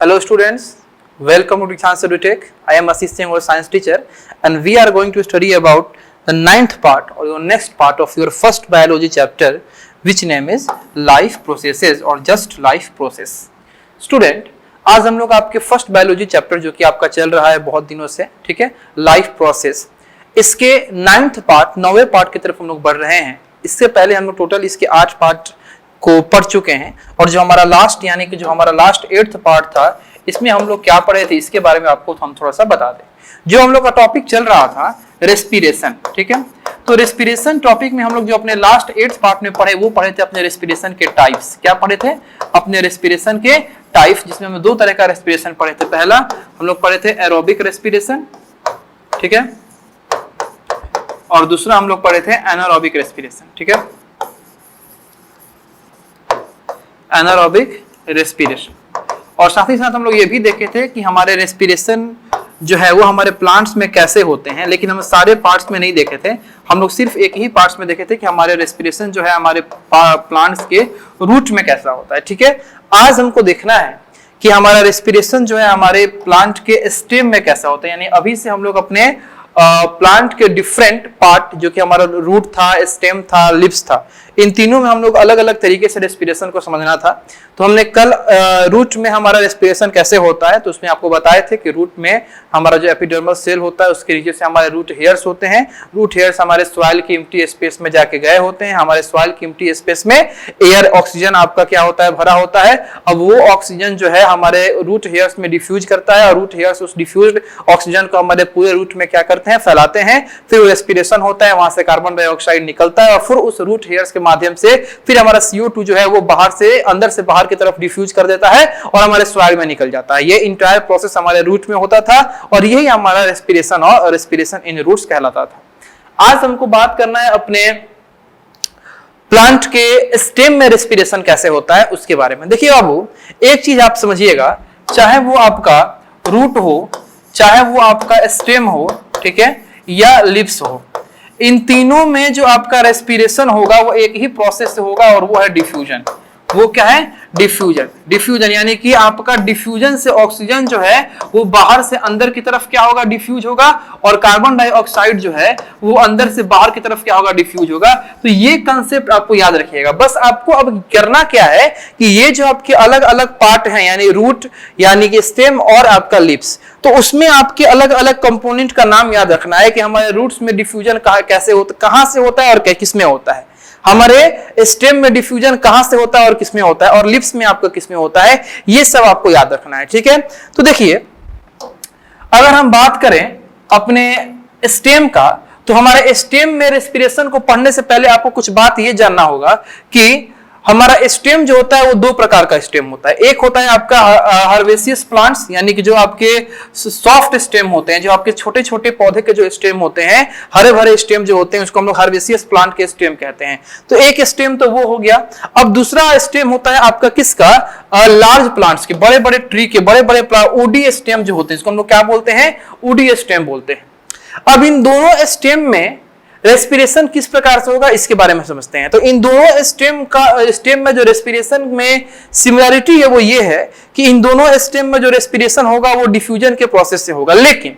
Hello students, welcome to Dikshant EduTech. I am Ashish Singh, your science teacher, and we are going to study about the ninth part or your next part of your first biology chapter, which name is life processes or just life process. Student, आज हम लोग आपके first biology chapter जो कि आपका चल रहा है बहुत दिनों से, ठीक है, लाइफ प्रोसेस, इसके नाइन्थ पार्ट, 9वें पार्ट की तरफ हम लोग बढ़ रहे हैं। इससे पहले हम लोग टोटल इसके 8 पार्ट को पढ़ चुके हैं और जो हमारा लास्ट यानी कि जो हमारा लास्ट 8th पार्ट था, इसमें हम लोग क्या पढ़े थे इसके बारे में आपको हम थोड़ा सा बता दें। जो हम लोग का टॉपिक चल रहा था रेस्पिरेशन, ठीक है, तो रेस्पिरेशन टॉपिक में हम लोग जो अपने लास्ट 8th पार्ट में पढ़े वो पढ़े थे अपने रेस्पिरेशन के टाइप्स। क्या पढ़े थे? अपने रेस्पिरेशन के टाइप्स, जिसमें हम 2 तरह का रेस्पिरेशन पढ़े थे। पहला हम लोग पढ़े थे एरोबिक रेस्पिरेशन, ठीक है, और दूसरा हम लोग पढ़े थे एनारोबिक रेस्पिरेशन, ठीक है, एनारोबिक रेस्पिरेशन। और साथ ही साथ हम लोग ये भी देखे थे कि हमारे रेस्पिरेशन जो है वो हमारे प्लांट्स में कैसे होते हैं, लेकिन हम सारे पार्ट्स में नहीं देखे थे, हम लोग सिर्फ एक ही पार्ट्स में देखे थे कि हमारे रेस्पिरेशन जो है हमारे प्लांट्स के रूट में कैसा होता है, ठीक है। आज हमको देखना है कि हमारा रेस्पिरेशन जो है हमारे प्लांट के स्टेम में कैसा होता है, यानी अभी से हम लोग अपने प्लांट के डिफरेंट पार्ट जो कि हमारा रूट था, स्टेम था, लिप्स था, इन तीनों में हम लोग अलग अलग तरीके से रेस्पिरेशन को समझना था। तो हमने कल रूट में हमारा रेस्पिरेशन कैसे होता है तो उसमें आपको बताए थे कि रूट में हमारा जो एपिडर्मल सेल होता है उसके नीचे से हमारे रूट हेयर्स होते हैं। रूट हेयर्स हमारे सॉइल की एम्प्टी स्पेस में जाके गए होते हैं। हमारे सॉइल की एम्प्टी स्पेस में एयर, ऑक्सीजन आपका क्या होता है, भरा होता है। अब वो ऑक्सीजन जो है हमारे रूट हेयर्स में डिफ्यूज करता है और रूट हेयर्स उस डिफ्यूज्ड ऑक्सीजन को हमारे पूरे रूट में क्या करते हैं, फैलाते हैं। फिर रेस्पिरेशन होता है, वहां से कार्बन डाइऑक्साइड निकलता है और फिर उस रूट हेयर्स के माध्यम से फिर हमारा CO2 जो है वो बाहर से अंदर से बाहर की तरफ डिफ्यूज कर देता है और हमारे सॉइल में निकल जाता है। ये इंटायर प्रोसेस हमारे रूट में होता था और यही हमारा रेस्पिरेशन और रेस्पिरेशन इन रूट्स कहलाता था। आज हमको बात करना है अपने प्लांट के स्टेम में रेस्पिरेशन कैसे होता है उसके बारे में। देखिए बाबू, एक चीज आप समझिएगा, चाहे वो आपका रूट हो, चाहे वो आपका स्टेम हो, ठीक है, या लिप्स हो, इन तीनों में जो आपका रेस्पिरेशन होगा वो एक ही प्रोसेस से होगा और वो है डिफ्यूजन। वो क्या है? डिफ्यूजन। डिफ्यूजन यानी कि आपका डिफ्यूजन से ऑक्सीजन जो है वो बाहर से अंदर की तरफ क्या होगा, डिफ्यूज होगा, और कार्बन डाइऑक्साइड जो है वो अंदर से बाहर की तरफ क्या होगा, डिफ्यूज होगा। तो ये कंसेप्ट आपको याद रखिएगा। बस आपको अब करना क्या है कि ये जो आपके अलग अलग पार्ट हैं, यानी रूट यानी कि स्टेम और आपका लिप्स, तो उसमें आपके अलग अलग कंपोनेंट का नाम याद रखना है कि हमारे रूट्स में डिफ्यूजन कैसे होता, कहां से होता है और किसमें होता है। हमारे स्टेम में डिफ्यूजन कहां से होता है और किसमें होता है, और लिप्स में आपका किसमें होता है, ये सब आपको याद रखना है, ठीक है। तो देखिए, अगर हम बात करें अपने स्टेम का, तो हमारे स्टेम में रेस्पिरेशन को पढ़ने से पहले आपको कुछ बात ये जानना होगा कि हमारा स्टेम जो होता है वो 2 प्रकार का स्टेम होता है। एक होता है आपका हर्बेसियस प्लांट्स, यानी कि जो आपके सॉफ्ट स्टेम होते हैं, जो आपके छोटे छोटे पौधे के जो स्टेम होते हैं, हरे भरे स्टेम जो होते हैं, उसको हम लोग हर्बेसियस प्लांट के स्टेम कहते हैं। तो एक स्टेम तो वो हो गया। अब दूसरा स्टेम होता है आपका किसका, लार्ज प्लांट्स के, बड़े बड़े ट्री के, बड़े बड़े वुडी स्टेम जो होते हैं, इसको हम लोग क्या बोलते हैं, वुडी स्टेम बोलते हैं। अब इन दोनों स्टेम में रेस्पिरेशन किस प्रकार से होगा इसके बारे में समझते हैं। तो इन दोनों स्टेम में जो रेस्पिरेशन में सिमिलरिटी है वो ये है कि इन दोनों स्टेम में जो रेस्पिरेशन होगा वो डिफ्यूजन के प्रोसेस से होगा, लेकिन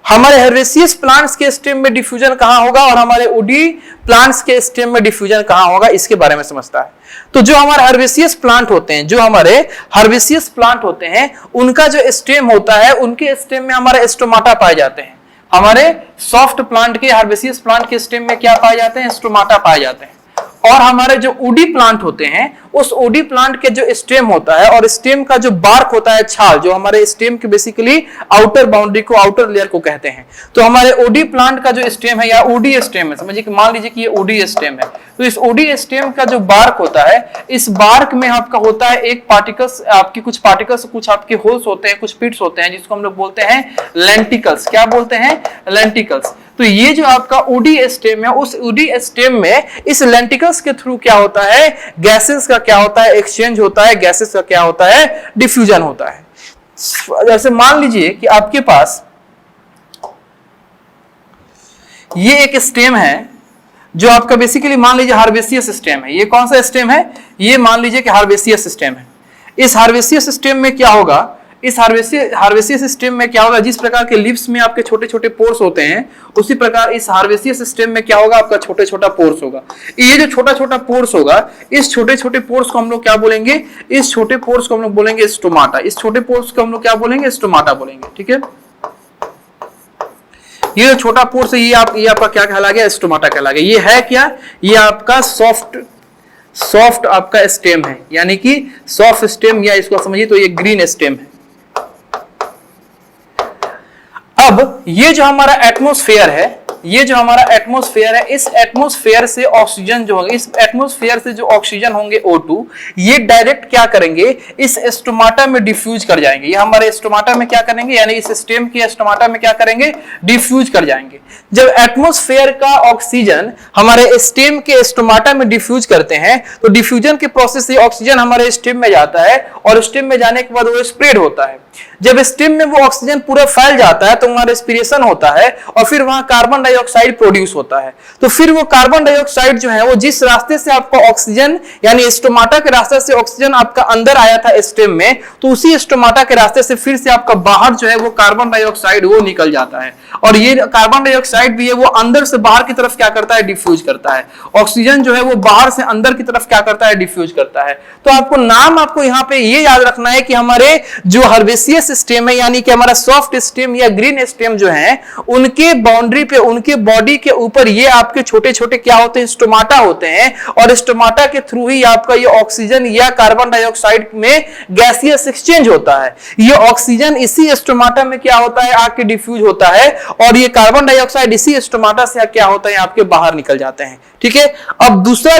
हमारे हर्बेसियस प्लांट्स के स्टेम में डिफ्यूजन कहां होगा और हमारे वुडी प्लांट्स के स्टेम में डिफ्यूजन कहां होगा, इसके बारे में समझता है। तो जो हमारे हर्बेसियस प्लांट होते हैं, जो हमारे हर्बेसियस प्लांट होते हैं, उनका जो स्टेम होता है, उनके स्टेम में हमारे स्टोमाटा पाए जाते हैं। हमारे सॉफ्ट प्लांट के, हर्बेसियस प्लांट के स्टेम में क्या पाए जाते हैं, स्टोमाटा पाए जाते हैं। और हमारे जो वुडी प्लांट होते हैं, उस वुडी प्लांट के जो स्टेम होता है और स्टेम का जो बार्क होता है, छाल, जो हमारे स्टेम के बेसिकली आउटर बाउंड्री को, आउटर लेयर को कहते हैं। तो हमारे वुडी प्लांट का जो स्टेम है या वुडी स्टेम है, समझिए कि मान लीजिए कि ये वुडी स्टेम है, तो इस वुडी स्टेम का जो बार्क होता है, इस बार्क में आपका होता है एक पार्टिकल्स, आपकी कुछ पार्टिकल्स, कुछ आपके होल्स होते हैं, कुछ पिट्स होते हैं, जिसको हम लोग बोलते हैं लेंटिकल्स। क्या बोलते हैं? लेंटिकल्स। तो ये जो आपका वुडी स्टेम है, उस वुडी स्टेम में इस लेंटिकल्स के थ्रू क्या होता है, गैसेस का क्या होता है, एक्सचेंज होता है, गैसेस का क्या होता है, डिफ्यूजन होता है। जैसे मान लीजिए कि आपके पास ये एक स्टेम है जो आपका बेसिकली मान लीजिए हर्बेसियस स्टेम है। ये कौन सा स्टेम है? ये मान लीजिए कि हर्बेसियस स्टेम है। इस हर्बेसियस स्टेम में क्या होगा, इस हार्वेसियस सिस्टम में क्या होगा, जिस प्रकार के लिप्स में आपके छोटे छोटे पोर्स होते हैं, उसी प्रकार इस हार्वेसियस सिस्टम में क्या होगा, आपका छोटे छोटा पोर्स होगा। ये जो छोटा छोटा पोर्स होगा, इस छोटे छोटे पोर्स को हम लोग क्या बोलेंगे, इस छोटे पोर्स को हम लोग बोलेंगे स्टोमाटा। इस छोटे पोर्स को हम लोग क्या बोलेंगे, स्टोमाटा बोलेंगे। ठीक है, ये जो छोटा पोर्स है ये आपका क्या कहला गया, स्टोमाटा कहला गया। ये है क्या, ये आपका सॉफ्ट आपका स्टेम है, यानी कि सॉफ्ट स्टेम, या इसको समझिए तो ये ग्रीन स्टेम है। अब ये जो हमारा एटमॉस्फेयर है, ये जो हमारा एटमॉस्फेयर है, इस एटमॉस्फेयर से ऑक्सीजन जो होगा, इस एटमॉस्फेयर से जो ऑक्सीजन होंगे O2, ये डायरेक्ट क्या करेंगे, इस स्टोमाटा में डिफ्यूज कर जाएंगे। ये हमारे स्टोमाटा में क्या करेंगे, यानी इस स्टेम के स्टोमाटा में क्या करेंगे, डिफ्यूज कर जाएंगे। जब एटमॉस्फेयर का ऑक्सीजन हमारे स्टेम के स्टोमाटा में डिफ्यूज करते हैं, तो डिफ्यूजन के प्रोसेस से ऑक्सीजन हमारे स्टेम में जाता है, और स्टेम में जाने के बाद वो स्प्रेड होता है। जब स्टेम में वो ऑक्सीजन पूरा फैल जाता है तो वहां रेस्पिरेशन होता है, और फिर वहां कार्बन डाइऑक्साइड प्रोड्यूस होता है। तो फिर वो कार्बन डाइऑक्साइड जो है, वो जिस रास्ते से आपका ऑक्सीजन, यानी स्टोमाटा के रास्ते से ऑक्सीजन आपका अंदर आया था स्टेम में, तो उसी स्टोमाटा के रास्ते से फिर से आपका बाहर जो है वो कार्बन डाइऑक्साइड वो निकल जाता है। और ये कार्बन डाइऑक्साइड भी है, वो अंदर से बाहर की तरफ क्या करता है, डिफ्यूज करता है। ऑक्सीजन जो है वो बाहर से अंदर की तरफ क्या करता है, डिफ्यूज करता है। तो आपको नाम आपको यहाँ पे ये याद रखना है कि हमारे जो हर्बेसियस स्टेम है, यानी कि हमारा सॉफ्ट स्टेम या ग्रीन स्टेम जो है, उनके बाउंड्री पे, उनके बॉडी के ऊपर ये आपके छोटे छोटे क्या होते हैं, स्टोमाटा होते हैं। और स्टोमाटा के थ्रू ही आपका ये ऑक्सीजन या कार्बन डाइऑक्साइड में गैसियस एक्सचेंज होता है। ये ऑक्सीजन इसी स्टोमाटा में क्या होता है, आके डिफ्यूज होता है, और ये कार्बन डाइऑक्साइड इसी स्टोमाटा से क्या होता है, आपके बाहर निकल जाते हैं। ठीक है, अब दूसरा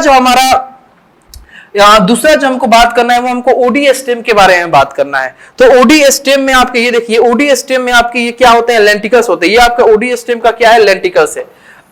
जो हमको बात करना है, वो हमको ओडी स्टेम के बारे में बात करना है। तो ओडी स्टेम में आपके ये देखिए, ओडी स्टेम में आपके ये क्या होते हैं, लेंटिकल्स होते हैं। ये आपका ओडी स्टेम का क्या है, लेंटिकल्स है।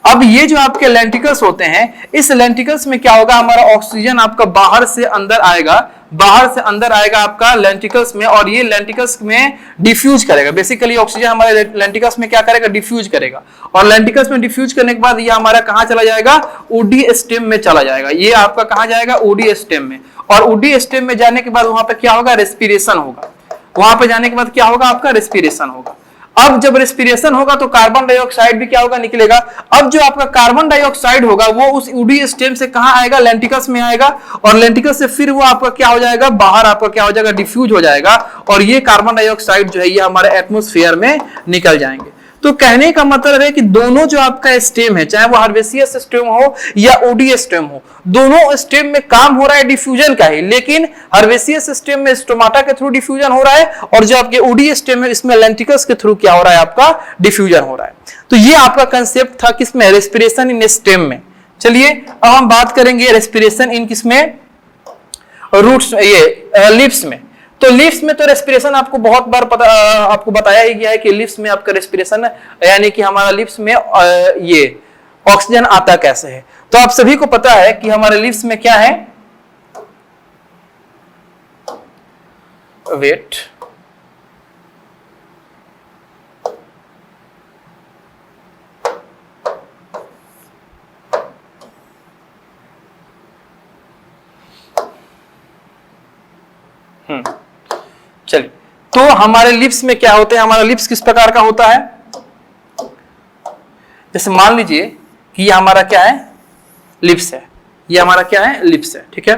अब ये जो आपके लेंटिकल्स होते हैं, इस लेंटिकल्स में क्या होगा, हमारा ऑक्सीजन आपका बाहर से अंदर आएगा, बाहर से अंदर आएगा आपका लेंटिकल्स में, और ये लेंटिकल्स में डिफ्यूज करेगा। बेसिकली ऑक्सीजन हमारे लेंटिकल्स में क्या करेगा, डिफ्यूज करेगा। और लेंटिकल्स में डिफ्यूज करने के बाद ये हमारा कहां चला जाएगा, ओडी स्टेम में चला जाएगा। ये आपका कहां जाएगा, ओडी स्टेम में। और ओडी स्टेम में जाने के बाद वहां पे क्या होगा, रेस्पिरेशन होगा। वहां पे जाने के बाद क्या होगा, आपका रेस्पिरेशन होगा। अब जब रेस्पिरेशन होगा तो कार्बन डाइऑक्साइड भी क्या होगा, निकलेगा। अब जो आपका कार्बन डाइऑक्साइड होगा वो उस ओडी स्टेम से कहां आएगा, लेंटिकल्स में आएगा, और लेंटिकल्स से फिर वो आपका क्या हो जाएगा, बाहर आपका क्या हो जाएगा, डिफ्यूज हो जाएगा। और ये कार्बन डाइऑक्साइड जो है ये हमारे एटमॉस्फेयर में निकल जाएंगे। तो कहने का मतलब है कि दोनों जो आपका स्टेम है, चाहे वो हर्बेसियस स्टेम हो या ओडी स्टेम हो, दोनों स्टेम में काम हो रहा है डिफ्यूजन का ही। लेकिन हर्बेसियस स्टेम में स्टोमाटा के थ्रू डिफ्यूजन हो रहा है, और जो आपके ओडी स्टेम है इसमें लेंटिकल्स के थ्रू क्या हो रहा है, आपका डिफ्यूजन हो रहा है। तो ये आपका कंसेप्ट था किसमें, रेस्पिरेशन इन स्टेम में। चलिए अब हम बात करेंगे रेस्पिरेशन इन किसमें, रूट्स, ये लिप्स में। तो लिप्स में तो रेस्पिरेशन आपको बहुत बार आपको बताया ही गया है कि लिप्स में आपका रेस्पिरेशन, यानी कि हमारा लिप्स में ये ऑक्सीजन आता कैसे है। तो आप सभी को पता है कि हमारे लिप्स में क्या है, वेट, चलिए, तो हमारे लिप्स में क्या होते हैं, हमारा लिप्स किस प्रकार का होता है। जैसे मान लीजिए कि ये हमारा क्या है, लिप्स है, ये हमारा क्या है, लिप्स है। ठीक है,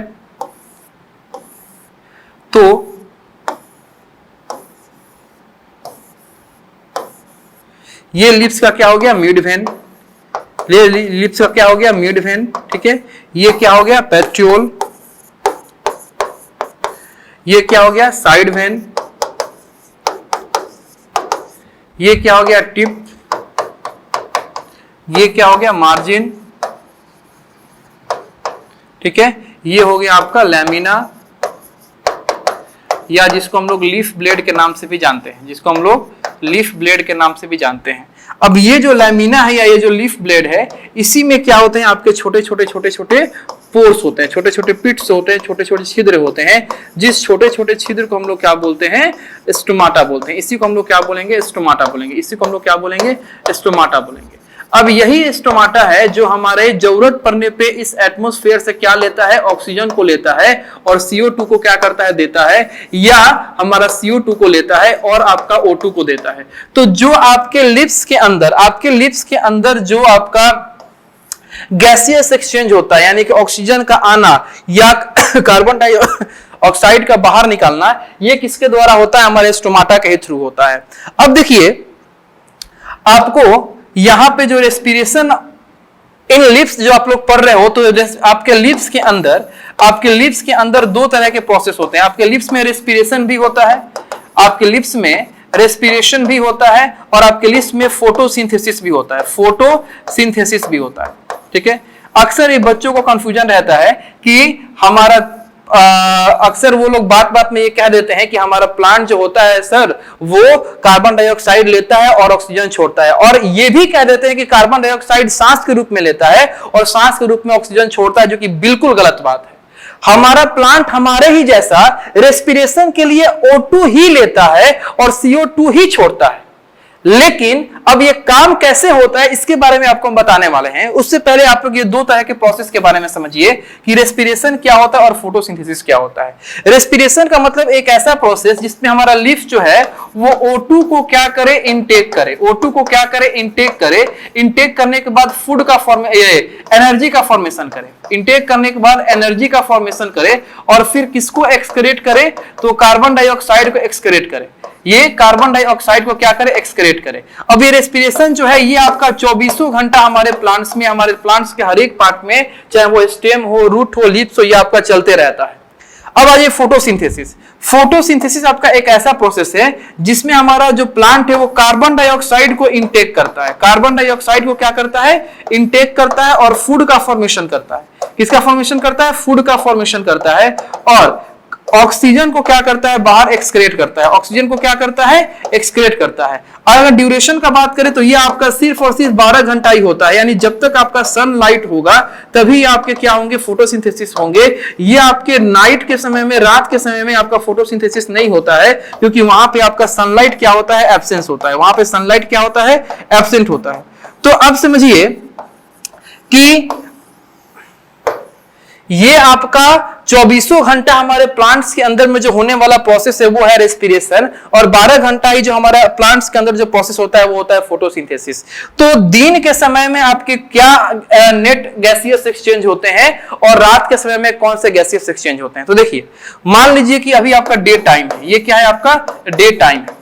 तो ये लिप्स का क्या हो गया, मिड वेन। लिप्स का क्या हो गया, मिड वेन। ठीक है, ये क्या हो गया, पेट्रियोल। ये क्या हो गया, साइड वेन। ये क्या हो गया, टिप। ये क्या हो गया, मार्जिन। ठीक है, ये हो गया आपका लैमिना, या जिसको हम लोग लीफ ब्लेड के नाम से भी जानते हैं, जिसको हम लोग लीफ ब्लेड के नाम से भी जानते हैं। अब ये जो लैमिना है या ये जो लीफ ब्लेड है, इसी में क्या होते हैं, आपके छोटे छोटे पोर्स होते हैं, छोटे छोटे पिट्स होते हैं, छोटे छोटे छिद्र होते हैं। जिस छोटे छोटे छिद्र को हम लोग क्या बोलते हैं, स्टोमाटा बोलते हैं। इसी को हम लोग क्या बोलेंगे, स्टोमाटा बोलेंगे। इसी को हम लोग क्या बोलेंगे, स्टोमाटा बोलेंगे। अब यही स्टोमाटा है जो हमारे जरूरत पड़ने पे इस एटमॉस्फेयर से क्या लेता है, ऑक्सीजन को लेता है और CO2 को क्या करता है, देता है, या हमारा CO2 को लेता है और आपका O2 को देता है। तो जो आपके लिप्स के अंदर जो आपका गैसियस एक्सचेंज होता है, यानी कि ऑक्सीजन का आना या कार्बन डाइऑक्साइड का बाहर निकालना, ये किसके द्वारा होता है, हमारे स्टोमाटा के थ्रू होता है। अब देखिए आपको यहां पे जो रेस्पिरेशन इन लिप्स जो आप लोग पढ़ रहे हो, तो आपके लिप्स के अंदर दो तरह के प्रोसेस होते हैं। आपके लिप्स में रेस्पिरेशन भी होता है, और आपके लिप्स में फोटोसिंथेसिस भी होता है, ठीक है। अक्सर ये बच्चों को कंफ्यूजन रहता है कि हमारा अक्सर वो लोग बात में ये कह देते हैं कि हमारा प्लांट जो होता है सर, वो कार्बन डाइऑक्साइड लेता है और ऑक्सीजन छोड़ता है, और ये भी कह देते हैं कि कार्बन डाइऑक्साइड सांस के रूप में लेता है और सांस के रूप में ऑक्सीजन छोड़ता है, जो कि बिल्कुल गलत बात है। हमारा प्लांट हमारे ही जैसा रेस्पिरेशन के लिए O2 ही लेता है और CO2 ही छोड़ता है। लेकिन अब ये काम कैसे होता है, इसके बारे में आपको हम बताने वाले हैं। उससे पहले आप लोग ये दो तरह के प्रोसेस के बारे में समझिए कि रेस्पिरेशन क्या होता है और फोटोसिंथेसिस क्या होता है। रेस्पिरेशन का मतलब एक ऐसा प्रोसेस जिसमें हमारा लिप्स जो है वो O2 को क्या करे, इनटेक करे। इनटेक करने के बाद फूड का एनर्जी का फॉर्मेशन करे, और फिर किसको एक्सक्रेट करे, तो कार्बन डाइऑक्साइड को एक्सक्रेट करे। ये कार्बन डाइऑक्साइड को क्या करे, एक्सक्रेट करे। अब ये रेस्पिरेशन जो है ये आपका 24 घंटा हमारे प्लांट्स के हर एक पार्ट में, चाहे वो स्टेम हो, रूट हो, लीव्स हो, ये आपका चलते रहता है। अब आइए फोटोसिंथेसिस आपका एक ऐसा प्रोसेस है जिसमें हमारा जो प्लांट है वो कार्बन डाइऑक्साइड को इनटेक करता है। कार्बन डाइऑक्साइड को क्या करता है, इनटेक करता है और फूड का फॉर्मेशन करता है। किसका फॉर्मेशन करता है, फूड का फॉर्मेशन करता है, और ऑक्सीजन को क्या करता है, बाहर एक्सक्रेट करता है। और अगर ड्यूरेशन का बात करें तो ये आपका सिर्फ और सिर्फ 12 घंटा ही होता है, यानी जब तक आपका सनलाइट होगा तभी आपके क्या होंगे, फोटोसिंथेसिस होंगे। ये आपके नाइट के समय में, रात के समय में आपका फोटोसिंथेसिस नहीं होता है, क्योंकि वहां पे आपका सनलाइट क्या होता है, एब्सेंट होता है। तो अब समझिए कि ये आपका 24 घंटा हमारे प्लांट्स के अंदर में जो होने वाला प्रोसेस है वो है रेस्पिरेशन, और 12 घंटा ही जो हमारा प्लांट्स के अंदर जो प्रोसेस होता है वो होता है फोटोसिंथेसिस। तो दिन के समय में आपके क्या नेट गैसियस एक्सचेंज होते हैं और रात के समय में कौन से गैसियस एक्सचेंज होते हैं। तो देखिए, मान लीजिए कि अभी आपका डे टाइम है, ये क्या है, आपका डे टाइम है,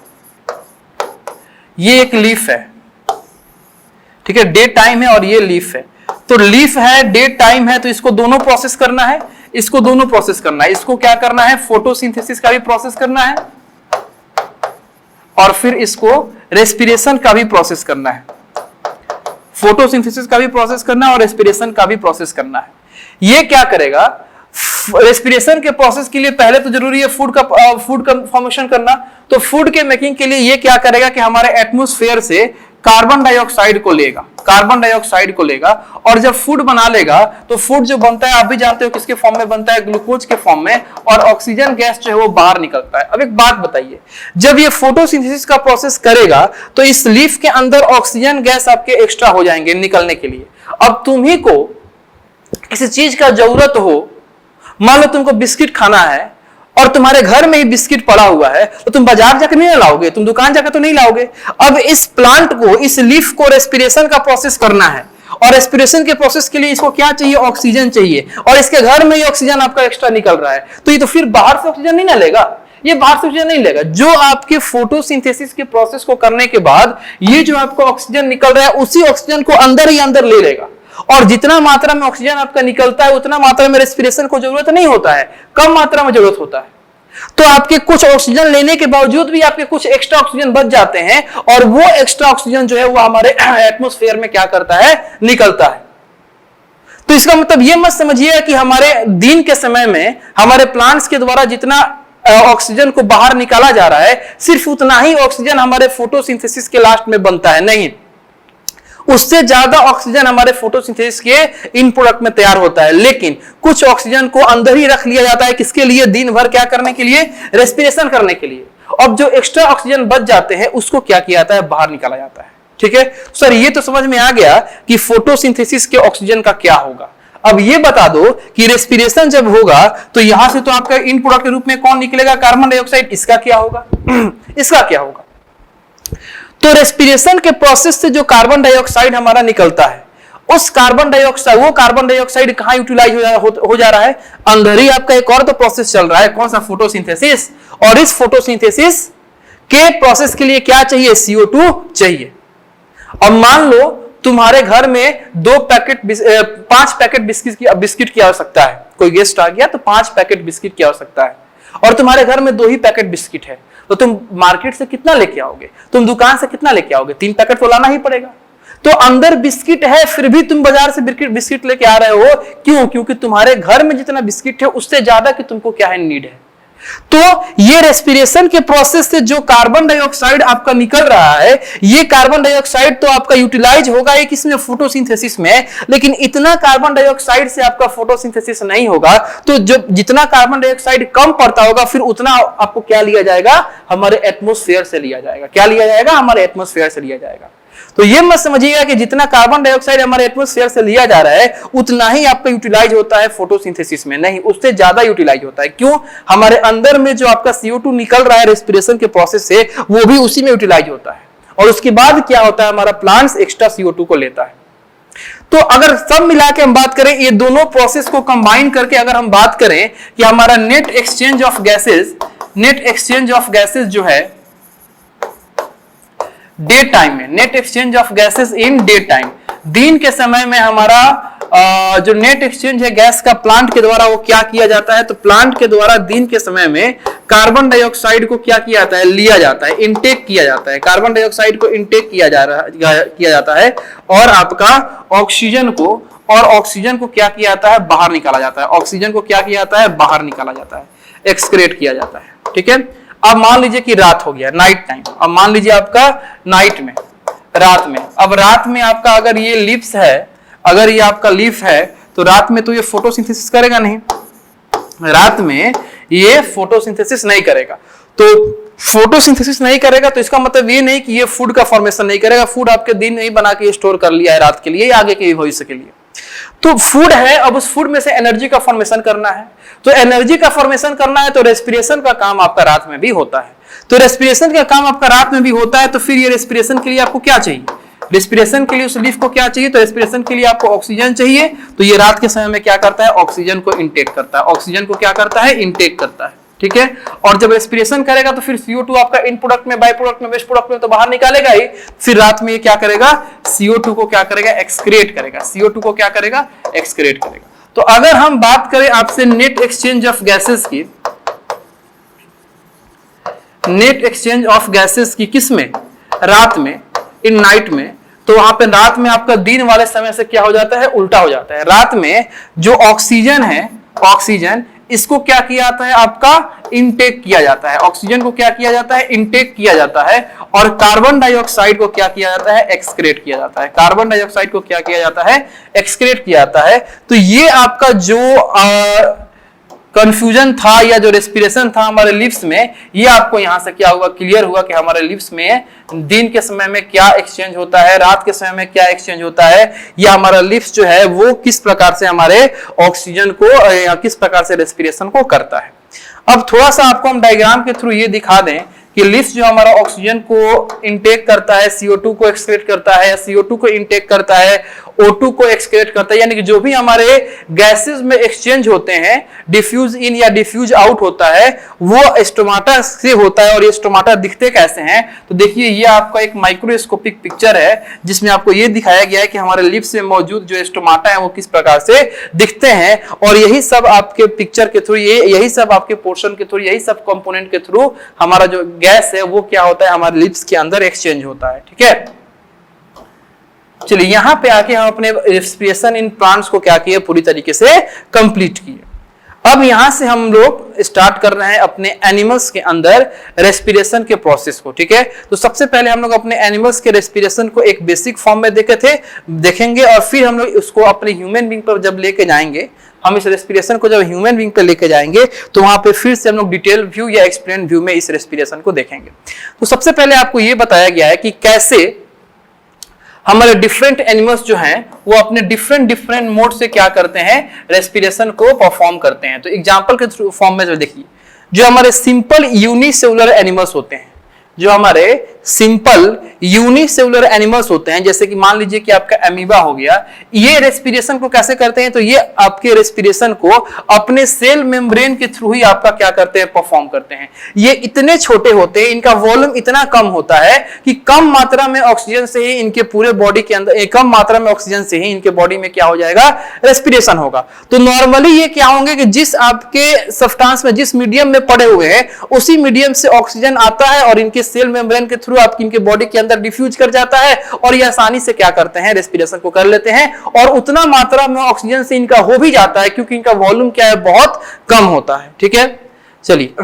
ये एक लीफ है, ठीक है, डे टाइम है और ये लीफ है। तो लीफ है, डे टाइम है, तो इसको दोनों प्रोसेस करना है, इसको क्या करना है, फोटोसिंथेसिस का भी प्रोसेस करना है, और फिर इसको रेस्पिरेशन का भी प्रोसेस करना है। फोटोसिंथेसिस का भी प्रोसेस करना है और रेस्पिरेशन का भी प्रोसेस करना है। ये क्या करेगा, रेस्पिरेशन के प्रोसेस के लिए पहले तो जरूरी है फूड का फॉर्मेशन करना। तो फूड के मेकिंग के लिए ये क्या करेगा कि हमारे एटमॉस्फेयर से कार्बन डाइऑक्साइड को लेगा, और जब फूड बना लेगा तो फूड जो बनता है आप भी जानते हो किसके फॉर्म में बनता है, ग्लूकोज के फॉर्म में, और ऑक्सीजन गैस जो है वो बाहर निकलता है। अब एक बात बताइए, जब ये फोटोसिंथेसिस का प्रोसेस करेगा तो इस लीफ के अंदर ऑक्सीजन गैस आपके एक्स्ट्रा हो जाएंगे निकलने के लिए। अब तुम्ही को किसी चीज का जरूरत हो, मान लो तुमको बिस्किट खाना है और तुम्हारे घर में ही बिस्किट पड़ा हुआ है, तो तुम बाजार जाकर नहीं लाओगे, तुम दुकान जाकर तो नहीं लाओगे। अब इस प्लांट को, इस लीफ को रेस्पिरेशन का प्रोसेस करना है, और रेस्पिरेशन के प्रोसेस के लिए इसको क्या चाहिए, ऑक्सीजन चाहिए, और इसके घर में ही ऑक्सीजन आपका एक्स्ट्रा निकल रहा है, तो ये तो फिर बाहर से ऑक्सीजन नहीं ना लेगा, ये बाहर से ऑक्सीजन नहीं लेगा। जो आपके फोटोसिंथेसिस के प्रोसेस को करने के बाद ये जो आपको ऑक्सीजन निकल रहा है उसी ऑक्सीजन को अंदर ही अंदर ले लेगा, और जितना मात्रा में ऑक्सीजन आपका निकलता है उतना मात्रा में रेस्पिरेशन को जरूरत नहीं होता है, कम मात्रा में जरूरत होता है। तो आपके कुछ ऑक्सीजन लेने के बावजूद भी आपके कुछ एक्स्ट्रा ऑक्सीजन बच जाते हैं, और वो एक्स्ट्रा ऑक्सीजन जो है वो हमारे एटमॉस्फेयर में क्या करता है, निकलता है। तो इसका मतलब ये मत समझिए कि हमारे दिन के समय में हमारे प्लांट्स के द्वारा जितना ऑक्सीजन को बाहर निकाला जा रहा है सिर्फ उतना ही ऑक्सीजन हमारे फोटोसिंथेसिस के लास्ट में बनता है, नहीं, उससे ज्यादा ऑक्सीजन हमारे फोटोसिंथेसिस के इन प्रोडक्ट में तैयार होता है। लेकिन कुछ ऑक्सीजन को अंदर ही रख लिया जाता है, किसके लिए, दिन भर क्या करने के लिए, रेस्पिरेशन करने के लिए। अब जो एक्स्ट्रा ऑक्सीजन बच जाते हैं उसको क्या किया जाता है, बाहर निकाला जाता है। ठीक है सर, ये तो समझ में आ गया कि फोटोसिंथेसिस के ऑक्सीजन का क्या होगा। अब ये बता दो कि रेस्पिरेशन जब होगा तो यहां से तो आपका इन प्रोडक्ट के रूप में कौन निकलेगा, कार्बन डाइऑक्साइड। इसका क्या होगा इसका क्या होगा। तो रेस्पिरेशन के प्रोसेस से जो कार्बन डाइऑक्साइड हमारा निकलता है, उस कार्बन डाइऑक्साइड, वो कार्बन डाइऑक्साइड कहां यूटिलाइज हो जा रहा है, अंदर ही आपका एक और तो प्रोसेस चल रहा है, कौन सा, फोटोसिंथेसिस। और इस फोटोसिंथेसिस के प्रोसेस के लिए क्या चाहिए, CO2 चाहिए। अब मान लो तुम्हारे घर में 5 पैकेट बिस्किट की आवश्यकता है, कोई गेस्ट आ गया तो 5 पैकेट बिस्किट की आवश्यकता है, और तुम्हारे घर में 2 ही पैकेट बिस्किट है, तो तुम मार्केट से कितना लेके आओगे, तुम दुकान से कितना लेके आओगे, 3 पैकेट तो लाना ही पड़ेगा। तो अंदर बिस्किट है फिर भी तुम बाजार से बिस्किट लेके आ रहे हो, क्यों, क्योंकि तुम्हारे घर में जितना बिस्किट है उससे ज्यादा कि तुमको क्या है, नीड है। तो ये रेस्पिरेशन के प्रोसेस से जो कार्बन डाइऑक्साइड आपका निकल रहा है, ये कार्बन डाइऑक्साइड तो आपका यूटिलाइज होगा एक इसमें फोटोसिंथेसिस में, लेकिन इतना कार्बन डाइऑक्साइड से आपका फोटोसिंथेसिस नहीं होगा। तो जो जितना कार्बन डाइऑक्साइड कम पड़ता होगा फिर उतना आपको क्या लिया जाएगा, हमारे एटमॉस्फेयर से लिया जाएगा। क्या लिया जाएगा, हमारे एटमॉस्फेयर से लिया जाएगा। तो ये मत समझिएगा कि जितना कार्बन डाइऑक्साइड हमारे एटमॉस्फेयर से लिया जा रहा है उतना ही आपका यूटिलाइज होता है फोटोसिंथेसिस में, नहीं, उससे ज्यादा यूटिलाइज होता है। क्यों, हमारे अंदर में जो आपका CO2 निकल रहा है रेस्पिरेशन के प्रोसेस से, वो भी उसी में यूटिलाइज होता है। और उसके बाद क्या होता है, हमारा प्लांट्स एक्स्ट्रा CO2 को लेता है। तो अगर सब मिला के हम बात करें, ये दोनों प्रोसेस को कंबाइन करके अगर हम बात करें कि हमारा नेट एक्सचेंज ऑफ गैसेस जो है डे टाइम में, net exchange of gases in day time, दिन के समय में हमारा जो नेट एक्सचेंज है गैस का प्लांट के द्वारा, वो क्या किया जाता है, तो प्लांट के द्वारा दिन के समय में कार्बन डाइऑक्साइड को क्या किया जाता है, लिया जाता है, इनटेक किया जाता है, कार्बन डाइऑक्साइड को इनटेक किया जाता है, और आपका ऑक्सीजन को क्या किया जाता है, बाहर निकाला जाता है। ऑक्सीजन को क्या किया जाता है, बाहर निकाला जाता है, एक्सक्रेट किया जाता है। ठीक है, अब मान लीजिए कि रात हो गया, नाइट टाइम, अब मान लीजिए आपका नाइट में, रात में, अब रात में आपका अगर ये लिप्स है, अगर ये आपका लीफ है, तो रात में तो ये फोटोसिंथेसिस करेगा नहीं, रात में ये फोटोसिंथेसिस नहीं करेगा। तो फोटोसिंथेसिस नहीं करेगा तो इसका मतलब ये नहीं कि ये फूड का फॉर्मेशन नहीं करेगा। फूड आपके दिन नहीं बना के स्टोर कर लिया है रात के लिए, आगे के भविष्य के लिए। तो फूड है, अब उस फूड में से एनर्जी का फॉर्मेशन करना है, तो एनर्जी का फॉर्मेशन करना है तो रेस्पिरेशन का काम आपका रात में भी होता है। तो रेस्पिरेशन का काम आपका रात में भी होता है, तो फिर ये रेस्पिरेशन के लिए आपको क्या चाहिए, रेस्पिरेशन के लिए उस लीफ को क्या चाहिए, तो रेस्पिरेशन के लिए आपको ऑक्सीजन चाहिए। तो ये रात के समय में क्या करता है, ऑक्सीजन को इनटेक करता है, ऑक्सीजन को क्या करता है, इनटेक करता है। ठीक है, और जब रेस्पिरेशन करेगा तो फिर CO2 आपका इन प्रोडक्ट में, बाई प्रोडक्ट में, वेस्ट प्रोडक्ट में तो बाहर निकालेगा ही। फिर रात में ये क्या करेगा, CO2 को क्या करेगा, एक्सक्रेट करेगा, CO2 को क्या करेगा, एक्सक्रेट करेगा। तो अगर हम बात करें आपसे नेट एक्सचेंज ऑफ गैसेस की, नेट एक्सचेंज ऑफ गैसेस की किस में, रात में, इन नाइट में, तो वहां पे रात में आपका दिन वाले समय से क्या हो जाता है, उल्टा हो जाता है। रात में जो ऑक्सीजन है, ऑक्सीजन, इसको क्या किया जाता है, आपका इनटेक किया जाता है, ऑक्सीजन को क्या किया जाता है, इनटेक किया जाता है, और कार्बन डाइऑक्साइड को क्या किया जाता है, एक्सक्रेट किया जाता है। कार्बन डाइऑक्साइड को क्या किया जाता है, एक्सक्रेट किया जाता है। तो ये आपका जो कंफ्यूजन था या जो रेस्पिरेशन था हमारे लिप्स में, ये आपको यहां से क्या हुआ, क्लियर हुआ कि हमारे लिप्स में दिन के समय में क्या एक्सचेंज होता है, रात के समय में क्या एक्सचेंज होता है, या हमारा लिप्स जो है वो किस प्रकार से हमारे ऑक्सीजन को या किस प्रकार से रेस्पिरेशन को करता है। अब थोड़ा सा आपको हम डायग्राम के थ्रू ये दिखा दें कि लिप्स जो हमारा ऑक्सीजन को इनटेक करता है, CO2 को एक्सक्रेट करता है, CO2 को इनटेक करता है, O2 को एक्सक्रेट करता है, यानी कि जो भी हमारे गैसेस में एक्सचेंज होते हैं, डिफ्यूज इन या डिफ्यूज आउट होता है, वो स्टोमाटा से होता है। और ये स्टोमाटा दिखते कैसे हैं, तो देखिए ये आपका एक माइक्रोस्कोपिक पिक्चर है जिसमें आपको ये दिखाया गया है कि हमारे लिप्स में मौजूद जो स्टोमाटा है वो किस प्रकार से दिखते हैं। और यही सब आपके पिक्चर के थ्रू, यही सब आपके पोर्शन के थ्रू, यही सब कंपोनेंट के थ्रू हमारा जो गैस है वो क्या होता है, हमारे लिप्स के अंदर एक्सचेंज होता है। ठीक है, चलिए यहां पे आके हम अपने रेस्पिरेशन इन प्लांट्स को क्या किए, पूरी तरीके से कंप्लीट किए। अब यहां से हम लोग स्टार्ट कर रहे हैं अपने एनिमल्स के अंदर रेस्पिरेशन के प्रोसेस को। ठीक है, तो सबसे पहले हम लोग अपने एनिमल्स के रेस्पिरेशन को एक बेसिक फॉर्म में देखेंगे, और फिर हम लोग उसको अपने ह्यूमन बीइंग पर जब लेके जाएंगे, हम इस रेस्पिरेशन को जब ह्यूमन बीइंग पे लेके जाएंगे तो वहां पे फिर से हम लोग डिटेल व्यू या एक्सप्लेन व्यू में इस रेस्पिरेशन को देखेंगे। तो सबसे पहले आपको ये बताया गया है कि कैसे हमारे डिफरेंट एनिमल्स जो हैं वो अपने डिफरेंट मोड से क्या करते हैं, रेस्पिरेशन को परफॉर्म करते हैं। तो एग्जांपल के फॉर्म में जो देखिए, जो हमारे सिंपल यूनिसेलुलर एनिमल्स होते हैं, जो हमारे सिंपल यूनिसेलुलर एनिमल्स होते हैं, जैसे कि मान लीजिए कि आपका अमीबा हो गया, ये रेस्पिरेशन को कैसे करते हैं, तो ये आपके रेस्पिरेशन को अपने सेल मेम्ब्रेन के थ्रू ही आपका क्या करते हैं, परफॉर्म करते हैं। ये इतने छोटे होते हैं, इनका वॉल्यूम इतना कम होता है कि कम मात्रा में ऑक्सीजन से ही इनके पूरे बॉडी के अंदर, कम मात्रा में ऑक्सीजन से ही इनके बॉडी में क्या हो जाएगा, रेस्पिरेशन होगा। तो नॉर्मली ये क्या होंगे कि जिस आपके सब्सटेंस में, जिस मीडियम में पड़े हुए हैं, उसी मीडियम से ऑक्सीजन आता है और इनके सेल मेम्ब्रेन के थ्रू आपकी इनके बॉडी के अंदर डिफ्यूज कर जाता है और ये आसानी से क्या करते हैं, रेस्पिरेशन को कर लेते हैं। और उतना मात्रा में ऑक्सीजन से इनका हो भी जाता है क्योंकि इनका वॉल्यूम क्या है, बहुत कम होता है। ठीक है, चलिए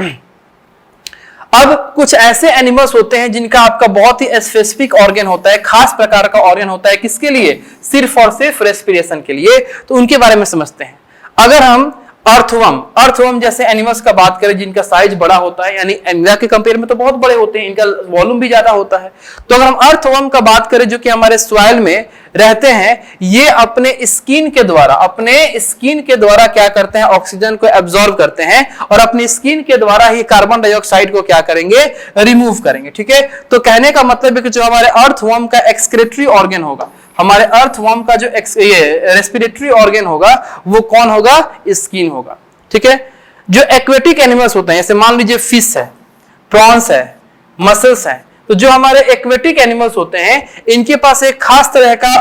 अब कुछ ऐसे एनिमल्स होते हैं जिनका आपका बहुत ही स्पेसिफिक ऑर्गन होता है, खास प्रकार का ऑर्गन होता है, किसके लिए, सिर्फ और सिर्फ रेस्पिरेशन के लिए। तो उनके बारे में समझते हैं। अगर हम अर्थवर्म जैसे एनिमल्स का बात करें जिनका साइज बड़ा होता है, यानी एनिमल के कंपेयर में तो बहुत बड़े होते हैं, इनका वॉल्यूम भी ज्यादा होता है। तो अगर हम अर्थवर्म का बात करें जो कि हमारे सॉइल में रहते हैं, ये अपने स्किन के द्वारा क्या करते हैं, ऑक्सीजन को एब्जॉर्ब करते हैं और अपनी स्किन के द्वारा ही कार्बन डाइऑक्साइड को क्या करेंगे, रिमूव करेंगे। ठीक है, तो कहने का मतलब है कि जो हमारे अर्थवर्म का एक्सक्रीटरी ऑर्गन होगा, हमारे अर्थवर्म का जो रेस्पिरेटरी ऑर्गन होगा वो कौन होगा, स्किन होगा। ठीक है, जो एक्वेटिक एनिमल्स होते हैं, जैसे मान लीजिए फिश है, प्रॉन्स है, मसल्स है, तो जो हमारे एक्वेटिक एनिमल्स होते हैं इनके पास एक खास तरह का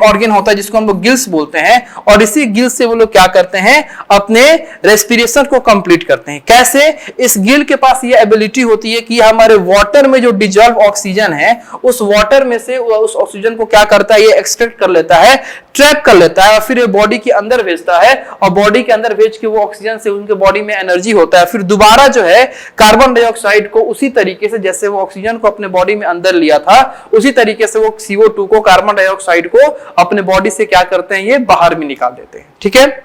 ऑर्गन होता है जिसको हम लोग गिल्स बोलते हैं, और इसी गिल्स से वो लोग क्या करते हैं, अपने रेस्पिरेशन को कंप्लीट करते हैं। कैसे, इस गिल के पास ये एबिलिटी होती है कि हमारे वाटर में जो डिजॉल्व ऑक्सीजन है, उस वाटर में से उस ऑक्सीजन को क्या करता है, ये एक्सट्रैक्ट कर लेता है, ट्रैप कर लेता है और फिर ये बॉडी के अंदर भेजता है, और बॉडी के अंदर भेज के वो ऑक्सीजन से उनके बॉडी में एनर्जी होता है, फिर दोबारा जो है कार्बन डाइऑक्साइड को उसी तरीके से जैसे वो ऑक्सीजन को अपने बॉडी में अंदर लिया था, उसी तरीके से वो CO2 को, कार्बन डाइऑक्साइड को अपने बॉडी से क्या करते हैं, ये बाहर में निकाल देते हैं। ठीक है,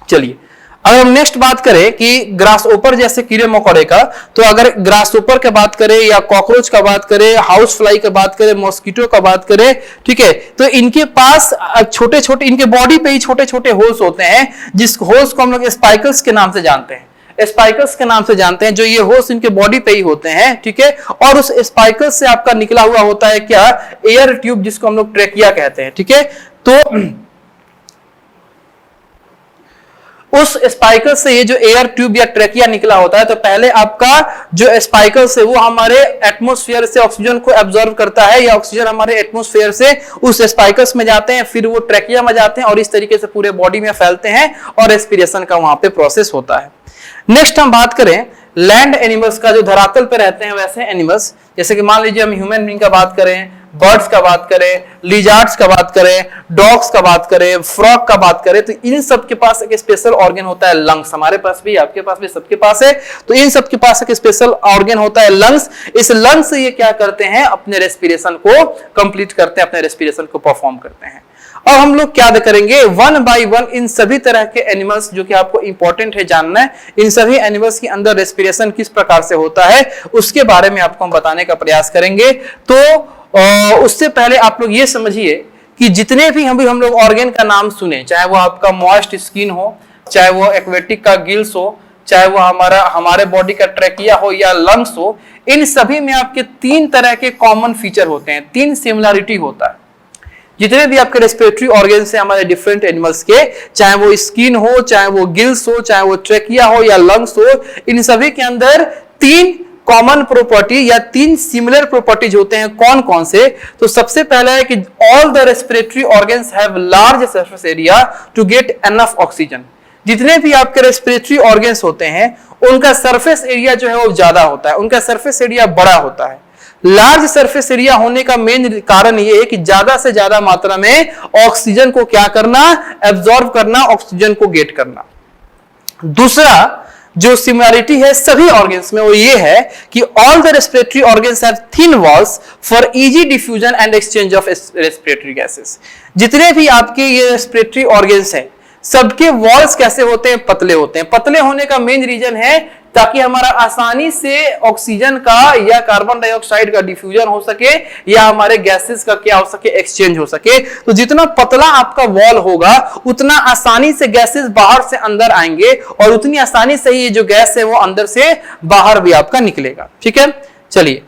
चलिए अगर हम नेक्स्ट बात करें कि ग्रास ओपर जैसे कीड़े मकोड़े का, तो अगर ग्रास ओपर का बात करें या कॉकरोच का बात करें, हाउस फ्लाई का बात करें, मॉस्किटो का बात करें, ठीक है, तो इनके पास छोटे छोटे, इनके बॉडी पे ही छोटे छोटे होल्स होते हैं, जिस होल्स को हम लोग स्पाइकल्स के नाम से जानते हैं, स्पाइकल्स के नाम से जानते हैं, जो ये होल्स इनके बॉडी पे ही होते हैं। ठीक है, और उस स्पाइकल्स से आपका निकला हुआ होता है क्या, एयर ट्यूब, जिसको हम लोग ट्रेकिया कहते हैं। ठीक है, तो उस स्पाइकल से ये जो एयर ट्यूब या ट्रेकिया निकला होता है, तो पहले आपका जो स्पाइकल से वो हमारे एटमॉस्फेयर से ऑक्सीजन को एब्जॉर्ब करता है, या ऑक्सीजन हमारे एटमॉस्फेयर से उस स्पाइकल्स में जाते हैं, फिर वो ट्रेकिया में जाते हैं और इस तरीके से पूरे बॉडी में फैलते हैं और रेस्पिरेशन का वहां पे प्रोसेस होता है। नेक्स्ट हम बात करें लैंड एनिमल्स का, जो धरातल पे रहते हैं वैसे एनिमल्स, जैसे कि मान लीजिए हम ह्यूमन बीइंग का बात करें, बर्ड्स का बात करें, लिजार्ड्स का बात करें, डॉग्स का बात करें, फ्रॉग का बात करें, तो इन सब के पास एक स्पेशल ऑर्गन होता है लंग्स। हमारे पास भी, आपके पास भी, सबके पास है। तो इन सब के पास एक स्पेशल ऑर्गन होता है लंग्स। इस लंग्स से ये क्या करते हैं, अपने रेस्पिरेशन को कंप्लीट करते हैं, अपने रेस्पिरेशन को परफॉर्म करते हैं। और हम लोग क्या करेंगे, वन बाय वन इन सभी तरह के एनिमल्स जो कि आपको इंपॉर्टेंट है जानना है, इन सभी एनिमल्स के अंदर रेस्पिरेशन किस प्रकार से होता है उसके बारे में आपको हम बताने का प्रयास करेंगे। तो उससे पहले आप लोग ये समझिए कि जितने भी हम लोग ऑर्गन का नाम सुने, चाहे वो आपका मॉइस्ट स्किन हो, चाहे वो एक्वेटिक का गिल्स हो, चाहे वो हमारे बॉडी का ट्रेकिया हो या लंग्स हो, इन सभी में आपके 3 तरह के कॉमन फीचर होते हैं, 3 सिमिलरिटी होता है। जितने भी आपके रेस्पिरेटरी ऑर्गन्स हैं हमारे डिफरेंट एनिमल्स के, चाहे वो स्किन हो, चाहे वो गिल्स हो, चाहे वो ट्रेकिया हो या लंग्स हो, इन सभी के अंदर 3 कॉमन प्रॉपर्टी या 3 सिमिलर प्रॉपर्टीज होते हैं। कौन कौन से, तो सबसे पहला है कि all the respiratory organs have large surface area to get enough oxygen. जितने भी आपके रेस्पिरेटरी ऑर्गन्स होते हैं उनका सरफेस एरिया जो है वो ज्यादा होता है, उनका सरफेस एरिया बड़ा होता है। लार्ज सरफेस एरिया होने का मेन कारण ये है कि ज्यादा से ज्यादा मात्रा में ऑक्सीजन को क्या करना, एब्जॉर्ब करना, ऑक्सीजन को गेट करना। दूसरा जो सिमिलरिटी है सभी ऑर्गन्स में वो ये है कि all the respiratory organs have thin walls for easy diffusion and exchange of respiratory gases. जितने भी आपके ये रेस्पिरेटरी ऑर्गन्स हैं सबके वॉल्स कैसे होते हैं, पतले होते हैं। पतले होने का मेन रीजन है ताकि हमारा आसानी से ऑक्सीजन का या कार्बन डाइऑक्साइड का डिफ्यूजन हो सके या हमारे गैसेस का क्या हो सके, एक्सचेंज हो सके। तो जितना पतला आपका वॉल होगा उतना आसानी से गैसेस बाहर से अंदर आएंगे और उतनी आसानी से ये जो गैस है वो अंदर से बाहर भी आपका निकलेगा। ठीक है, चलिए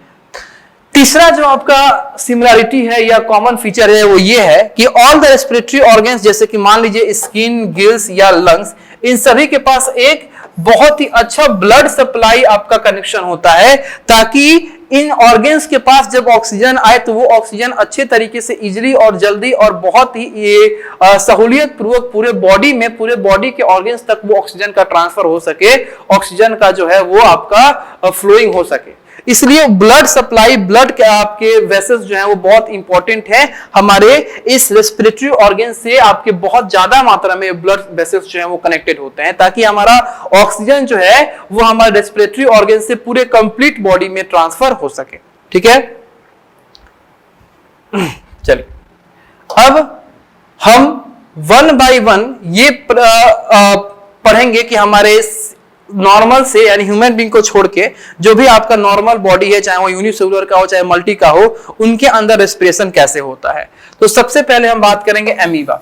तीसरा जो आपका सिमिलरिटी है या कॉमन फीचर है वो ये है कि ऑल द रेस्पिरेटरी ऑर्गन्स, जैसे कि मान लीजिए स्किन, गिल्स या लंग्स, इन सभी के पास एक बहुत ही अच्छा ब्लड सप्लाई आपका कनेक्शन होता है, ताकि इन ऑर्गन्स के पास जब ऑक्सीजन आए तो वो ऑक्सीजन अच्छे तरीके से इजीली और जल्दी और बहुत ही ये सहूलियत पूर्वक पूरे बॉडी में, पूरे बॉडी के ऑर्गन्स तक वो ऑक्सीजन का ट्रांसफर हो सके, ऑक्सीजन का जो है वो आपका फ्लोइंग हो सके। इसलिए ब्लड सप्लाई, ब्लड के आपके वेसल्स जो है वो बहुत इंपॉर्टेंट है। हमारे इस रेस्पिरेटरी ऑर्गन से आपके बहुत ज्यादा मात्रा में ब्लड वेसल्स जो है वो कनेक्टेड होते हैं, ताकि हमारा ऑक्सीजन जो है वो हमारे रेस्पिरेटरी ऑर्गन से पूरे कंप्लीट बॉडी में ट्रांसफर हो सके। ठीक है, चलिए अब हम वन बाय वन ये पढ़ेंगे कि हमारे नॉर्मल से यानी ह्यूमन बीइंग को छोड़ के जो भी आपका नॉर्मल बॉडी है, चाहे वो यूनिसेलुलर का हो चाहे मल्टी का हो, उनके अंदर रेस्पिरेशन कैसे होता है। तो सबसे पहले हम बात करेंगे एमीबा।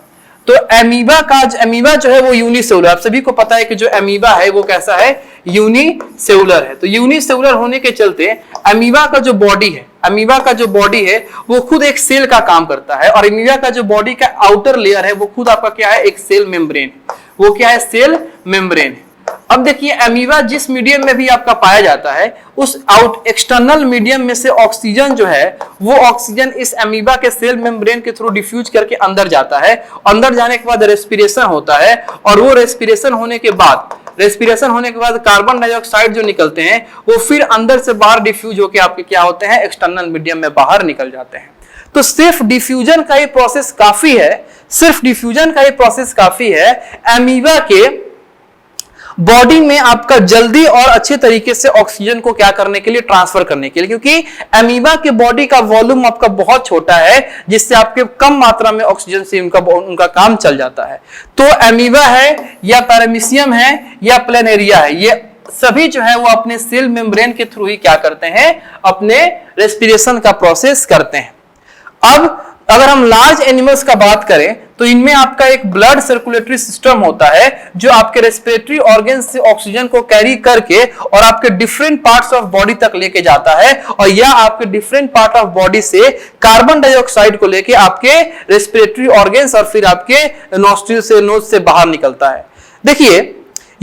तो एमीबा जो है वो यूनिसेलुलर, आप सभी को पता है कि जो एमीबा है वो कैसा है, यूनिसेलुलर है। तो यूनिसेलुलर होने के चलते एमीबा का जो बॉडी है वो खुद एक सेल का काम करता है, और एमीबा का जो बॉडी का आउटर लेयर है वो खुद आपका क्या है, एक सेल मेम्ब्रेन। वो क्या है, सेल मेम्ब्रेन। अब देखिए अमीबा जिस मीडियम में भी आपका पाया जाता है, उस एक्सटर्नल मीडियम में से ऑक्सीजन जो है वो ऑक्सीजन इस अमीबा के सेल मेम्ब्रेन के थ्रू डिफ्यूज करके अंदर जाता है। अंदर जाने के बाद रेस्पिरेशन होता है, और वो रेस्पिरेशन होने के बाद कार्बन डाइऑक्साइड जो निकलते हैं वो फिर अंदर से बाहर डिफ्यूज होकर आपके क्या होते हैं, एक्सटर्नल मीडियम में बाहर निकल जाते हैं। तो सिर्फ डिफ्यूजन का ही प्रोसेस काफी है, अमीबा के बॉडी में आपका जल्दी और अच्छे तरीके से ऑक्सीजन को क्या करने के लिए, ट्रांसफर करने के लिए, क्योंकि अमीबा के बॉडी का वॉल्यूम आपका बहुत छोटा है, जिससे आपके कम मात्रा में ऑक्सीजन से उनका काम चल जाता है। तो अमीबा है या पैरामीशियम है या प्लेनेरिया है, ये सभी जो है वो अपने सेल मेम्ब्रेन के थ्रू ही क्या करते हैं, अपने रेस्पिरेशन का प्रोसेस करते हैं। अब अगर हम लार्ज एनिमल्स का बात करें तो इनमें आपका एक ब्लड सर्कुलेटरी सिस्टम होता है जो आपके रेस्पिरेटरी ऑर्गन से ऑक्सीजन को कैरी करके और आपके डिफरेंट पार्ट्स ऑफ बॉडी तक लेके जाता है, और यह आपके डिफरेंट पार्ट ऑफ बॉडी से कार्बन डाइऑक्साइड को लेके आपके रेस्पिरेटरी ऑर्गन्स और फिर आपके नोस्ट्रिल से, नोज से बाहर निकलता है। देखिए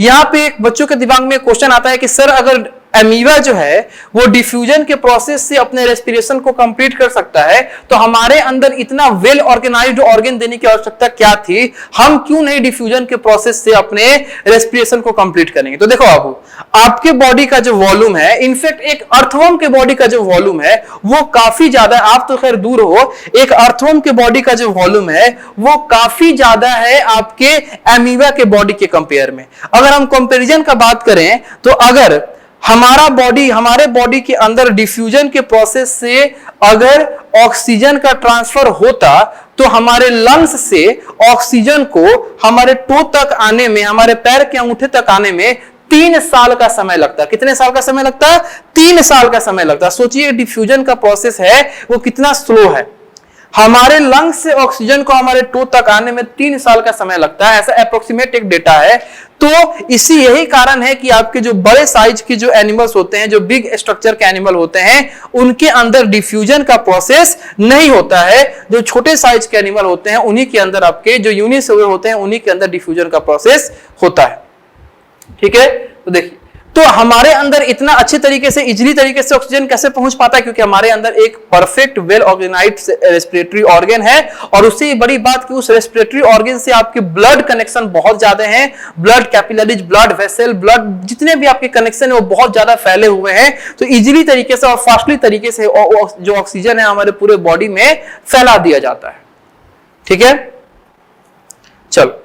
यहां पे एक बच्चों के दिमाग में क्वेश्चन आता है कि सर अगर अमीबा जो है वो डिफ्यूजन के प्रोसेस से अपने रेस्पिरेशन को कंप्लीट कर सकता है, तो हमारे अंदर इतना वेल ऑर्गेनाइज्ड ऑर्गन देने की आवश्यकता क्या थी, हम क्यों नहीं डिफ्यूजन के प्रोसेस से अपने रेस्पिरेशन को कंप्लीट करेंगे। तो देखो बाबू, आपके बॉडी का जो वॉल्यूम है, इनफैक्ट एक अर्थवर्म के बॉडी का जो वॉल्यूम है वो काफी ज्यादा, आप तो खैर दूर हो, एक अर्थवर्म के बॉडी का जो वॉल्यूम है वो काफी ज्यादा है आपके अमीबा के बॉडी के कंपेयर में। अगर हम कंपैरिजन का बात करें तो अगर हमारे बॉडी के अंदर डिफ्यूजन के प्रोसेस से अगर ऑक्सीजन का ट्रांसफर होता तो हमारे लंग्स से ऑक्सीजन को हमारे टो तक आने में, हमारे पैर के अंगूठे तक आने में 3 साल का समय लगता। कितने साल का समय लगता? 3 साल का समय लगता। सोचिए डिफ्यूजन का प्रोसेस है वो कितना स्लो है। हमारे लंग्स से ऑक्सीजन को हमारे टो तक आने में 3 साल का समय लगता है, ऐसा अप्रोक्सीमेट एक डेटा है। तो यही कारण है कि आपके जो बड़े साइज के जो एनिमल्स होते हैं, जो बिग स्ट्रक्चर के एनिमल होते हैं, उनके अंदर डिफ्यूजन का प्रोसेस नहीं होता है। जो छोटे साइज के एनिमल होते हैं उन्हीं के अंदर, आपके जो यूनिसेलुलर होते हैं उन्हीं के अंदर डिफ्यूजन का प्रोसेस होता है। ठीक है, तो देखिए, तो हमारे अंदर इतना अच्छे तरीके से, इजीली तरीके से ऑक्सीजन कैसे पहुंच पाता है? क्योंकि हमारे अंदर एक perfect well organised respiratory organ है, और उससे बड़ी बात कि उस रेस्पिरेटरी ऑर्गन से आपके ब्लड कनेक्शन बहुत ज्यादा हैं। Blood capillaries, blood vessel, blood जितने भी आपके कनेक्शन है वो बहुत ज्यादा फैले हुए हैं। तो इजीली तरीके से और फास्टली तरीके से जो ऑक्सीजन है हमारे पूरे बॉडी में फैला दिया जाता है। ठीक है, चलो,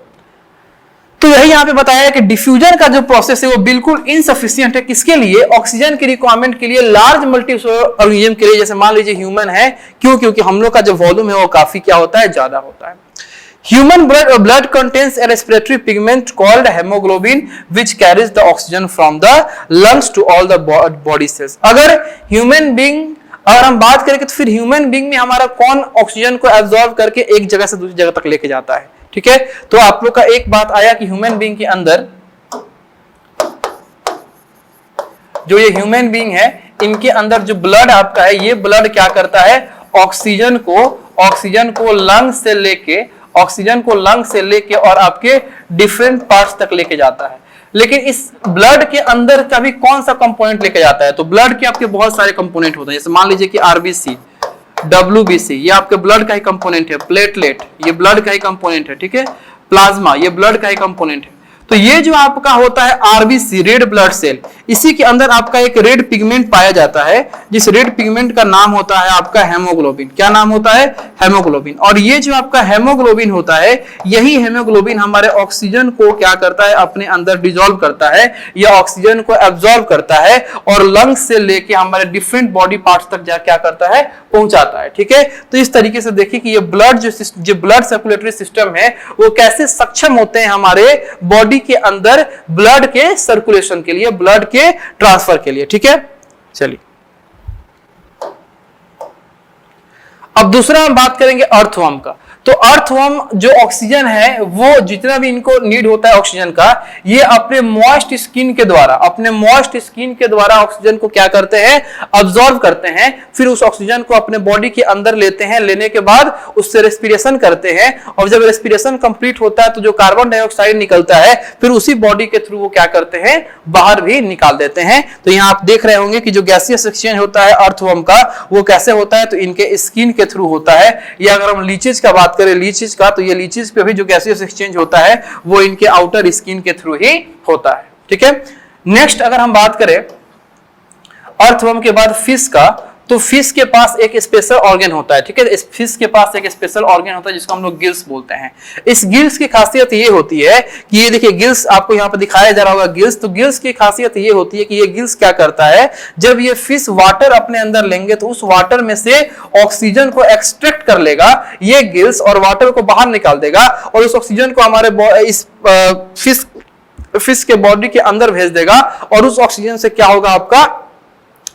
तो यही यहां पे बताया है कि डिफ्यूजन का जो प्रोसेस है वो बिल्कुल इनसफिशिएंट है। किसके लिए? ऑक्सीजन की रिक्वायरमेंट के लिए, लार्ज मल्टीसेलुलर ऑर्गेनिज्म के लिए, जैसे मान लीजिए ह्यूमन है। क्यों? क्योंकि हम लोग का जो वॉल्यूम है वो काफी क्या होता है, ज्यादा होता है। Human blood contains a respiratory pigment called hemoglobin which carries the oxygen from the lungs to all the body cells. अगर हम बात करें तो फिर ह्यूमन बीइंग में हमारा कौन ऑक्सीजन को एब्जॉर्ब करके एक जगह से दूसरी जगह तक लेके जाता है? ठीक है, तो आप लोग का एक बात आया कि ह्यूमन बीइंग के अंदर जो ये ह्यूमन बीइंग है, इनके अंदर जो ब्लड आपका है, ये ब्लड क्या करता है? ऑक्सीजन को लंग से लेके और आपके डिफरेंट पार्ट्स तक लेके जाता है। लेकिन इस ब्लड के अंदर का भी कौन सा कंपोनेंट लेके जाता है? तो ब्लड के आपके बहुत सारे कंपोनेंट होते हैं, जैसे मान लीजिए कि आरबीसी, डब्ल्यूबीसी, ये आपके ब्लड का ही कंपोनेंट है। प्लेटलेट, ये ब्लड का ही कंपोनेंट है। ठीक है, प्लाज्मा, ये ब्लड का ही कंपोनेंट है। तो ये जो आपका होता है आरबीसी, रेड ब्लड सेल, इसी के अंदर आपका एक रेड पिगमेंट पाया जाता है, जिस रेड पिगमेंट का नाम होता है आपका हेमोग्लोबिन। क्या नाम होता है? हेमोग्लोबिन। और ये जो आपका हेमोग्लोबिन होता है, यही हेमोग्लोबिन हमारे ऑक्सीजन को क्या करता है? अपने अंदर डिसॉल्व करता है, या ऑक्सीजन को एब्जॉर्ब करता है और लंग्स से लेके हमारे डिफरेंट बॉडी पार्ट्स तक जा क्या करता है? पहुंचाता है। ठीक है, तो इस तरीके से देखिए कि ये ब्लड जो ब्लड सर्कुलेटरी सिस्टम है, वो कैसे सक्षम होते हैं हमारे बॉडी के अंदर ब्लड के सर्कुलेशन के लिए, ब्लड के ट्रांसफर के लिए। ठीक है, चलिए अब दूसरा हम बात करेंगे अर्थवर्म का। तो अर्थवर्म जो ऑक्सीजन है, वो जितना भी इनको नीड होता है ऑक्सीजन का, ये अपने मॉइस्ट स्किन के द्वारा ऑक्सीजन को क्या करते हैं? अब्सॉर्ब करते हैं। फिर उस ऑक्सीजन को अपने बॉडी के अंदर लेते हैं, लेने के बाद उससे रेस्पिरेशन करते हैं, और जब रेस्पिरेशन कंप्लीट होता है तो जो कार्बन डाइऑक्साइड निकलता है, फिर उसी बॉडी के थ्रू वो क्या करते हैं? बाहर भी निकाल देते हैं। तो यहाँ आप देख रहे होंगे कि जो गैसियस एक्सचेंज होता है अर्थवर्म का, वो कैसे होता है? तो इनके स्किन के थ्रू होता है। या अगर हम लीचेज का बात करें, लीचेज का, तो ये लीचेज पे भी जो गैसियस एक्सचेंज होता है, वो इनके आउटर स्किन के थ्रू ही होता है। ठीक है, नेक्स्ट अगर हम बात करें अर्थवर्म के बाद फिश का, तो फिश के पास एक स्पेशल ऑर्गन होता है। ठीक है, इस फिश के पास एक स्पेशल ऑर्गन होता है जिसको हम लोग गिल्स बोलते हैं। इस गिल्स की खासियत ये होती है कि ये देखिए गिल्स आपको यहाँ पे दिखाया जा रहा होगा गिल्स। तो गिल्स की खासियत ये होती है कि ये गिल्स क्या करता है? जब ये फिश वाटर अपने अंदर लेंगे तो उस वाटर में से ऑक्सीजन को एक्सट्रैक्ट कर लेगा ये गिल्स, और वाटर को बाहर निकाल देगा, और उस ऑक्सीजन को हमारे इस फिश के बॉडी के अंदर भेज देगा, और उस ऑक्सीजन से क्या होगा? आपका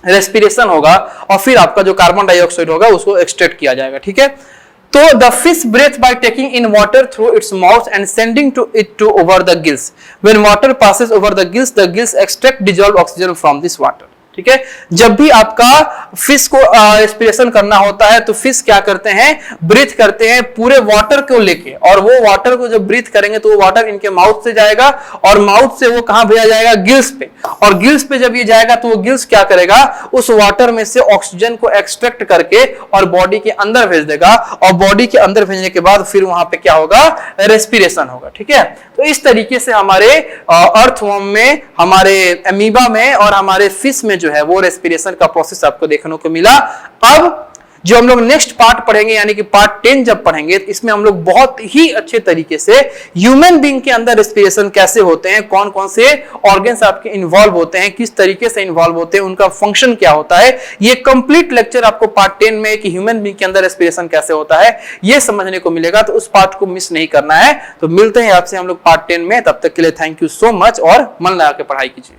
रेस्पिरेशन होगा, और फिर आपका जो कार्बन डाइऑक्साइड होगा उसको एक्सट्रैक्ट किया जाएगा। ठीक है, तो the fish breath by taking in water through its mouth and sending to it to over the gills. When water passes over the gills extract dissolve oxygen from this water. ठीक है, जब भी आपका फिश को respiration करना होता है, तो फिश क्या करते हैं? ब्रीथ करते हैं पूरे वाटर को लेके, और वो वाटर को जब ब्रीथ करेंगे तो वो वाटर इनके माउथ से जाएगा, और माउथ से वो कहां भेजा जाएगा? गिल्स पे। और गिल्स पे जब ये जाएगा तो वो गिल्स क्या करेगा? उस वाटर में से ऑक्सीजन को एक्सट्रैक्ट करके और बॉडी के अंदर भेज देगा, और बॉडी के अंदर भेजने के बाद फिर वहां पे क्या होगा? रेस्पिरेशन होगा। ठीक है, तो इस तरीके से हमारे अर्थवर्म में, हमारे अमीबा में और हमारे फिश में जो है वो रेस्पिरेशन का प्रोसेस आपको देखने को मिला। अब जो हम लोग नेक्स्ट पार्ट पढ़ेंगे, यानी कि पार्ट 10 जब पढ़ेंगे, तो इसमें हम लोग बहुत ही अच्छे तरीके से ह्यूमन बीइंग के अंदर रेस्पिरेशन कैसे होते हैं, कौन कौन से ऑर्गन्स आपके इन्वॉल्व होते हैं, किस तरीके से इन्वॉल्व होते हैं, उनका फंक्शन क्या होता है, ये कंप्लीट लेक्चर आपको पार्ट 10 में कि ह्यूमन बीइंग के अंदर रेस्पिरेशन कैसे होता है ये समझने को मिलेगा। तो उस पार्ट को मिस नहीं करना है। तो मिलते हैं आपसे हम लोग पार्ट 10 में। तब तक के लिए थैंक यू सो मच, और मन लगा के पढ़ाई कीजिए।